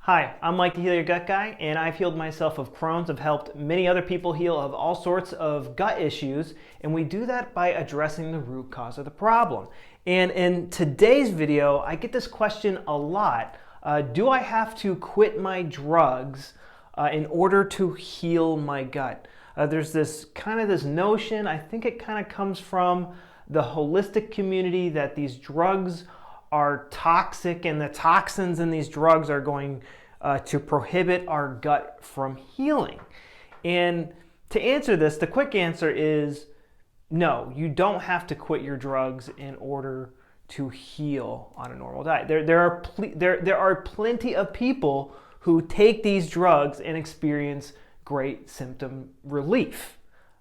Hi, I'm Mike the Heal Your Gut Guy, and I've healed myself of Crohn's. I've helped many other people heal of all sorts of gut issues, and we do that by addressing the root cause of the problem. And in today's video, I get this question a lot. Do I have to quit my drugs in order to heal my gut? There's this notion, I think it kind of comes from the holistic community, that these drugs are toxic and the toxins in these drugs are going to prohibit our gut from healing. And to answer this, the quick answer is no, you don't have to quit your drugs in order to heal on a normal diet. There are plenty of people who take these drugs and experience great symptom relief.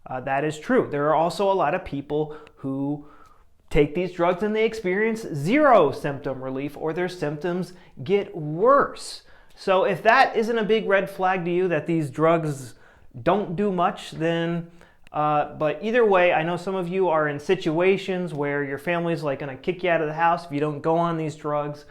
That is true. There are also a lot of people who take these drugs and they experience zero symptom relief, or their symptoms get worse. So if that isn't a big red flag to you that these drugs don't do much, then but either way, I know some of you are in situations where your family's like going to kick you out of the house if you don't go on these drugs.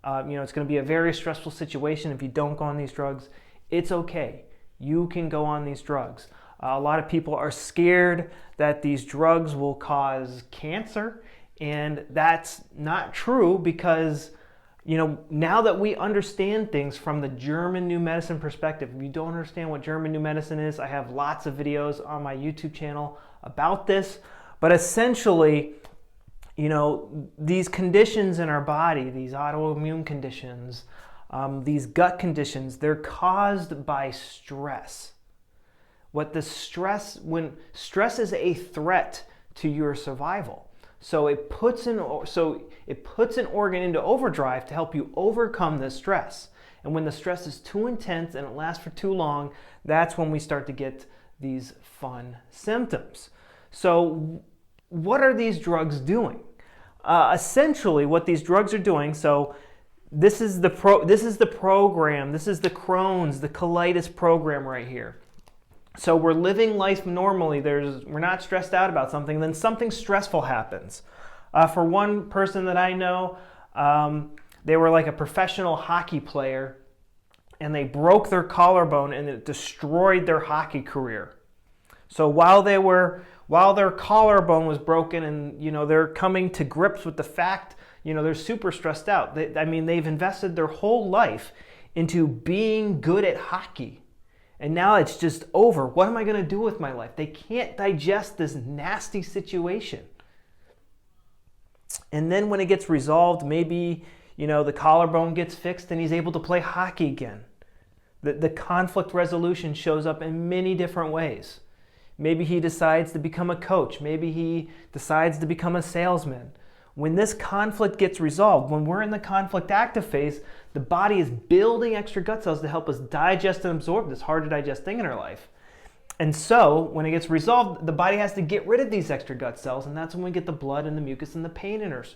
It's going to be a very stressful situation if you don't go on these drugs. It's okay. You can go on these drugs. A lot of people are scared that these drugs will cause cancer, and that's not true because, now that we understand things from the German New Medicine perspective, if you don't understand what German New Medicine is, I have lots of videos on my YouTube channel about this. But essentially, these conditions in our body, these autoimmune conditions, these gut conditions, they're caused by stress. When stress is a threat to your survival. So it puts an organ into overdrive to help you overcome the stress. And when the stress is too intense and it lasts for too long, that's when we start to get these fun symptoms. So what are these drugs doing? Essentially, what these drugs are doing, so this is the program, this is the Crohn's, the colitis program right here. So we're living life normally, we're not stressed out about something, then something stressful happens. For one person that I know, they were like a professional hockey player, and they broke their collarbone and it destroyed their hockey career. So while their collarbone was broken and they're coming to grips with the fact, they're super stressed out. They've invested their whole life into being good at hockey. And now it's just over. What am I going to do with my life? They can't digest this nasty situation. And then when it gets resolved, maybe, the collarbone gets fixed and he's able to play hockey again. The conflict resolution shows up in many different ways. Maybe he decides to become a coach. Maybe he decides to become a salesman. When this conflict gets resolved, when we're in the conflict active phase, the body is building extra gut cells to help us digest and absorb this hard to digest thing in our life. And so when it gets resolved, the body has to get rid of these extra gut cells, and that's when we get the blood and the mucus and the pain in us.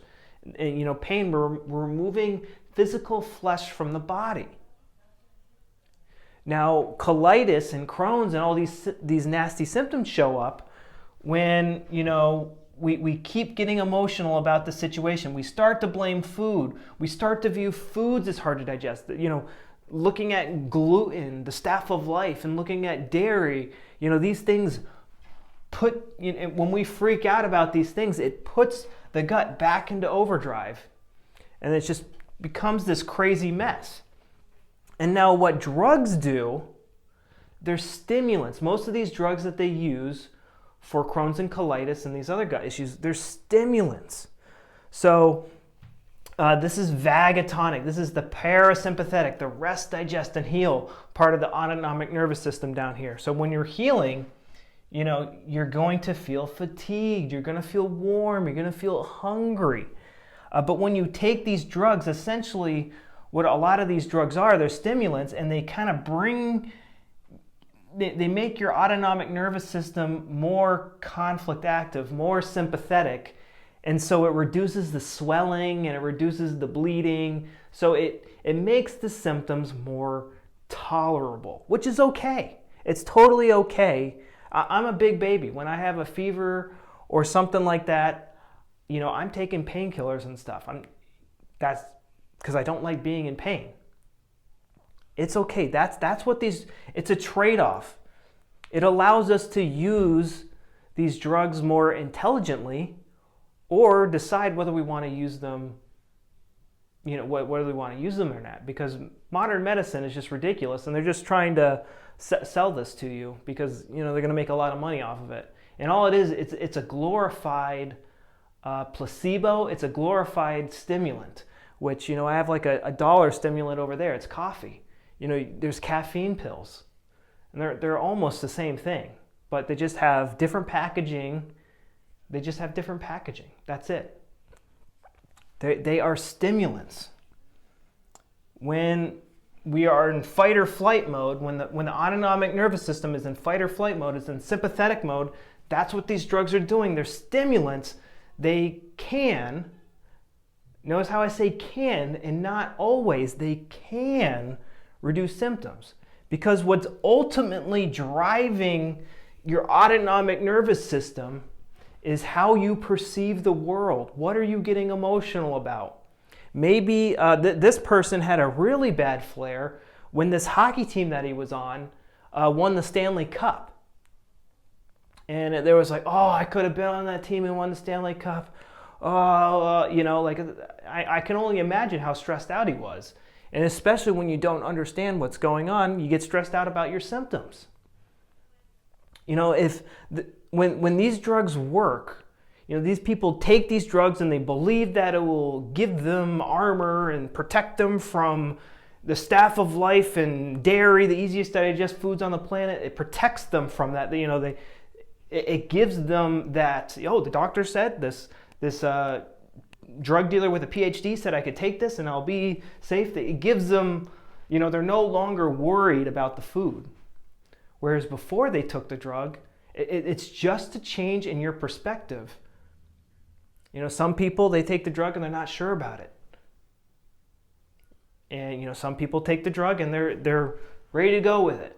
Pain, we're removing physical flesh from the body. Now, colitis and Crohn's and all these nasty symptoms show up when, we keep getting emotional about the situation. We start to blame food. We start to view foods as hard to digest. Looking at gluten, the staff of life, and looking at dairy, these things when we freak out about these things, it puts the gut back into overdrive. And it just becomes this crazy mess. And now what drugs do, they're stimulants. Most of these drugs that they use for Crohn's and colitis and these other gut issues, they're stimulants. So this is vagatonic. This is the parasympathetic, the rest, digest, and heal part of the autonomic nervous system down here. So when you're healing, you're going to feel fatigued. You're going to feel warm. You're going to feel hungry. But when you take these drugs, essentially what a lot of these drugs are, they're stimulants, and they kind of they make your autonomic nervous system more conflict active, more sympathetic, and so it reduces the swelling and it reduces the bleeding. So it makes the symptoms more tolerable, which is okay. It's totally okay. I'm a big baby. When I have a fever or something like that, I'm taking painkillers and stuff. That's because I don't like being in pain. It's okay. That's what it's a trade-off. It allows us to use these drugs more intelligently or decide whether we want to use them, whether we want to use them or not, because modern medicine is just ridiculous, and they're just trying to sell this to you because, they're going to make a lot of money off of it. And all it is, it's a glorified placebo. It's a glorified stimulant, which, I have like a dollar stimulant over there. It's coffee. There's caffeine pills, and they're almost the same thing, but they just have different packaging. That's it. They are stimulants. When we are in fight or flight mode, when the autonomic nervous system is in fight or flight mode, it's in sympathetic mode, that's what these drugs are doing. They're stimulants. They can, notice how I say can and not always, they can reduce symptoms. Because what's ultimately driving your autonomic nervous system is how you perceive the world. What are you getting emotional about? Maybe this person had a really bad flare when this hockey team that he was on won the Stanley Cup. And there was like, oh, I could have been on that team and won the Stanley Cup. Oh, I can only imagine how stressed out he was. And especially when you don't understand what's going on, you get stressed out about your symptoms. When these drugs work, these people take these drugs and they believe that it will give them armor and protect them from the staff of life and dairy, the easiest to digest foods on the planet. It protects them from that. It gives them that, the doctor said this drug dealer with a PhD said I could take this and I'll be safe. It gives them, they're no longer worried about the food. Whereas before they took the drug, it's just a change in your perspective. Some people, they take the drug and they're not sure about it. And, some people take the drug and they're ready to go with it.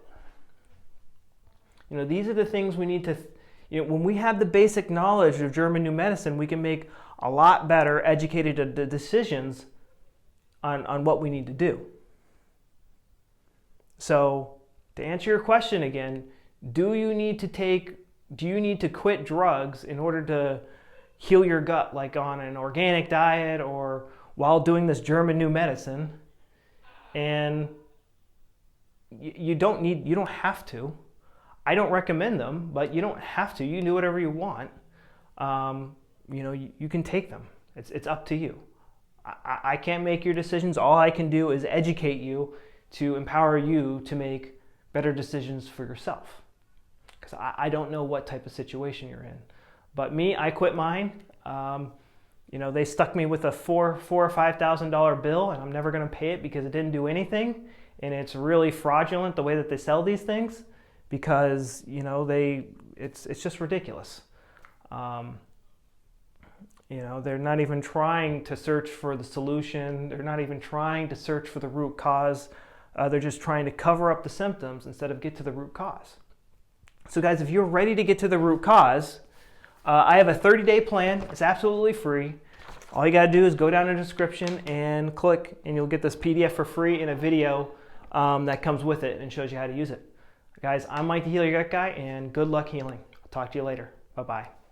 These are the things we need to, when we have the basic knowledge of German New Medicine, we can make a lot better educated decisions on what we need to do. So, to answer your question again, do you need to quit drugs in order to heal your gut, like on an organic diet or while doing this German New Medicine? And you don't have to. I don't recommend them, but you don't have to. You can do whatever you want. You can take them. It's up to you. I can't make your decisions. All I can do is educate you to empower you to make better decisions for yourself. Because I don't know what type of situation you're in. But me, I quit mine. They stuck me with a $4,000 or $5,000 bill, and I'm never going to pay it because it didn't do anything. And it's really fraudulent the way that they sell these things, because it's just ridiculous. They're not even trying to search for the solution. They're not even trying to search for the root cause. They're just trying to cover up the symptoms instead of get to the root cause. So guys, if you're ready to get to the root cause, I have a 30-day plan. It's absolutely free. All you got to do is go down in the description and click, and you'll get this PDF for free and a video that comes with it and shows you how to use it. Guys, I'm Mike the Heal Your Gut Guy, and good luck healing. I'll talk to you later. Bye-bye.